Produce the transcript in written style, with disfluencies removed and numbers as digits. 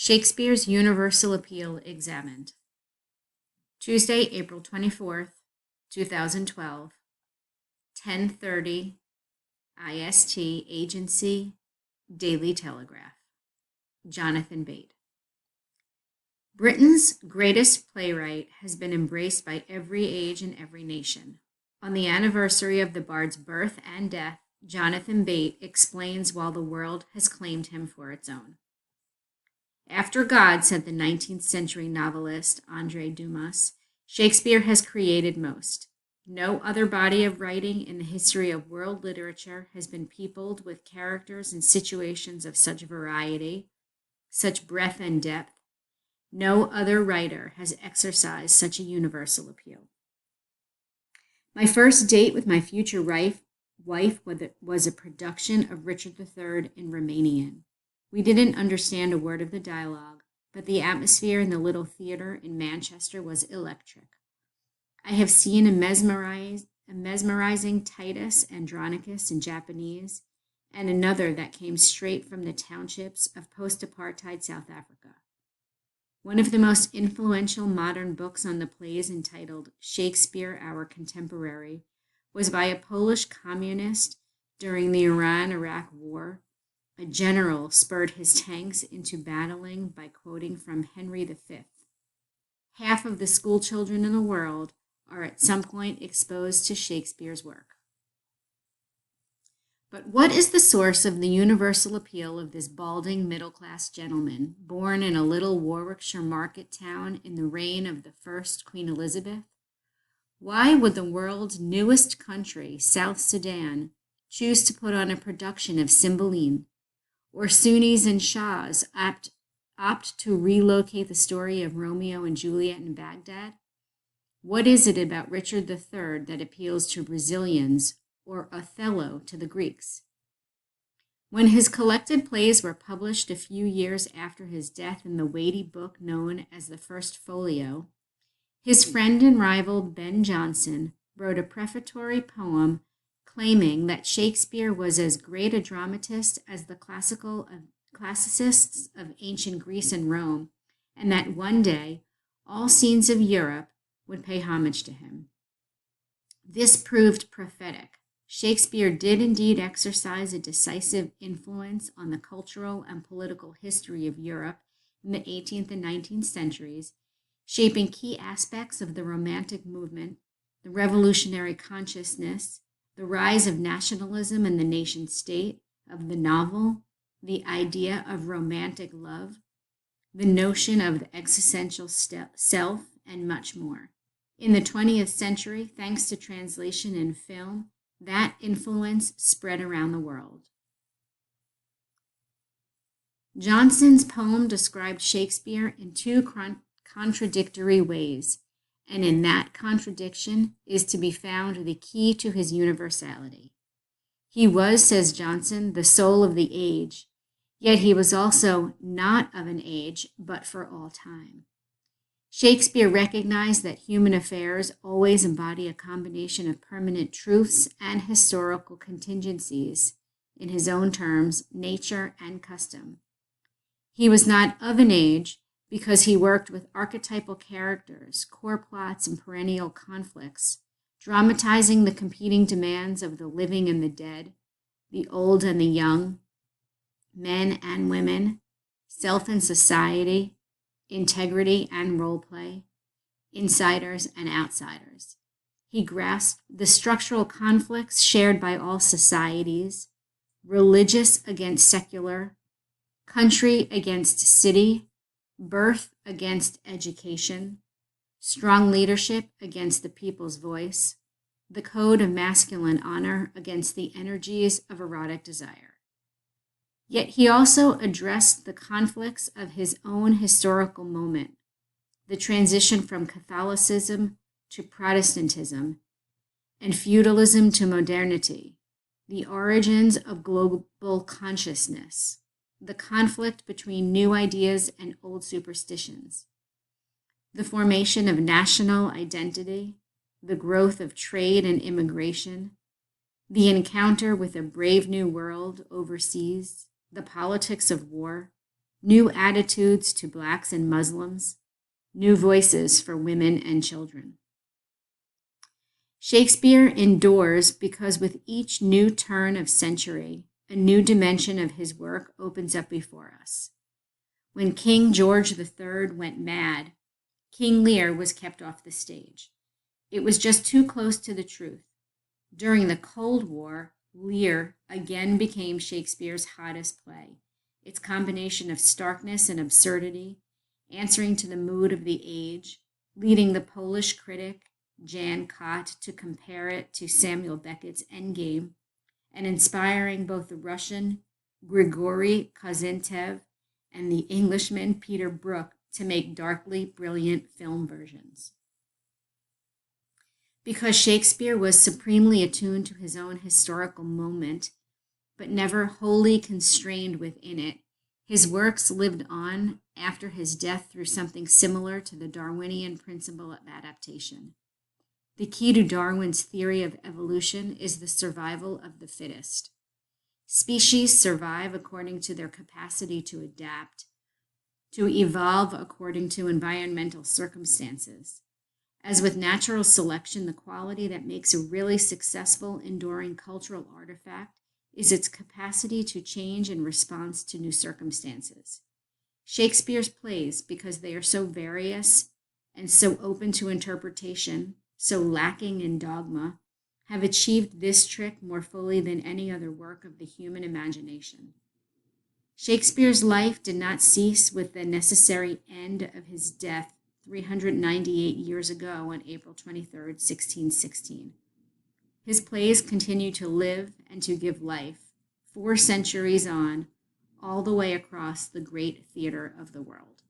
Shakespeare's Universal Appeal examined. Tuesday, April 24th, 2012, 10:30 IST, Agency, Daily Telegraph. Jonathan Bate. Britain's greatest playwright has been embraced by every age and every nation. On the anniversary of the bard's birth and death, Jonathan Bate explains why the world has claimed him for its own. After God, said the 19th century novelist André Dumas, Shakespeare has created most. No other body of writing in the history of world literature has been peopled with characters and situations of such variety, such breadth and depth. No other writer has exercised such a universal appeal. My first date with my future wife was a production of Richard III in Romanian. We didn't understand a word of the dialogue, but the atmosphere in the little theater in Manchester was electric. I have seen a mesmerizing Titus Andronicus in Japanese, and another that came straight from the townships of post-apartheid South Africa. One of the most influential modern books on the plays, entitled Shakespeare, Our Contemporary, was by a Polish communist during the Iran-Iraq War. A general spurred his tanks into battling by quoting from Henry V. Half of the school children in the world are at some point exposed to Shakespeare's work. But what is the source of the universal appeal of this balding middle-class gentleman, born in a little Warwickshire market town in the reign of the first Queen Elizabeth? Why would the world's newest country, South Sudan, choose to put on a production of Cymbeline, or Sunnis and Shahs opt to relocate the story of Romeo and Juliet in Baghdad? What is it about Richard III that appeals to Brazilians, or Othello to the Greeks? When his collected plays were published a few years after his death in the weighty book known as the First Folio, his friend and rival Ben Jonson wrote a prefatory poem claiming that Shakespeare was as great a dramatist as the classicists of ancient Greece and Rome, and that one day all scenes of Europe would pay homage to him. This proved prophetic. Shakespeare did indeed exercise a decisive influence on the cultural and political history of Europe in the 18th and 19th centuries, shaping key aspects of the Romantic movement, the revolutionary consciousness, the rise of nationalism and the nation state, of the novel, the idea of romantic love, the notion of the existential self, and much more. In the 20th century, thanks to translation and film, that influence spread around the world. Jonson's poem described Shakespeare in two contradictory ways, and in that contradiction is to be found the key to his universality. He was, says Jonson, the soul of the age, yet he was also not of an age, but for all time. Shakespeare recognized that human affairs always embody a combination of permanent truths and historical contingencies, in his own terms, nature and custom. He was not of an age because he worked with archetypal characters, core plots, and perennial conflicts, dramatizing the competing demands of the living and the dead, the old and the young, men and women, self and society, integrity and role play, insiders and outsiders. He grasped the structural conflicts shared by all societies, religious against secular, country against city, birth against education, strong leadership against the people's voice, the code of masculine honor against the energies of erotic desire. Yet he also addressed the conflicts of his own historical moment, the transition from Catholicism to Protestantism, and feudalism to modernity, the origins of global consciousness, the conflict between new ideas and old superstitions, the formation of national identity, the growth of trade and immigration, the encounter with a brave new world overseas, the politics of war, new attitudes to blacks and Muslims, new voices for women and children. Shakespeare endures because with each new turn of century, a new dimension of his work opens up before us. When King George III went mad, King Lear was kept off the stage. It was just too close to the truth. During the Cold War, Lear again became Shakespeare's hottest play. Its combination of starkness and absurdity, answering to the mood of the age, leading the Polish critic Jan Kott to compare it to Samuel Beckett's Endgame, and inspiring both the Russian Grigory Kazantev and the Englishman Peter Brook to make darkly brilliant film versions. Because Shakespeare was supremely attuned to his own historical moment, but never wholly constrained within it, his works lived on after his death through something similar to the Darwinian principle of adaptation. The key to Darwin's theory of evolution is the survival of the fittest. Species survive according to their capacity to adapt, to evolve according to environmental circumstances. As with natural selection, the quality that makes a really successful, enduring cultural artifact is its capacity to change in response to new circumstances. Shakespeare's plays, because they are so various and so open to interpretation, so lacking in dogma, have achieved this trick more fully than any other work of the human imagination. Shakespeare's life did not cease with the necessary end of his death 398 years ago on April 23, 1616. His plays continue to live and to give life 4 centuries on, all the way across the great theater of the world.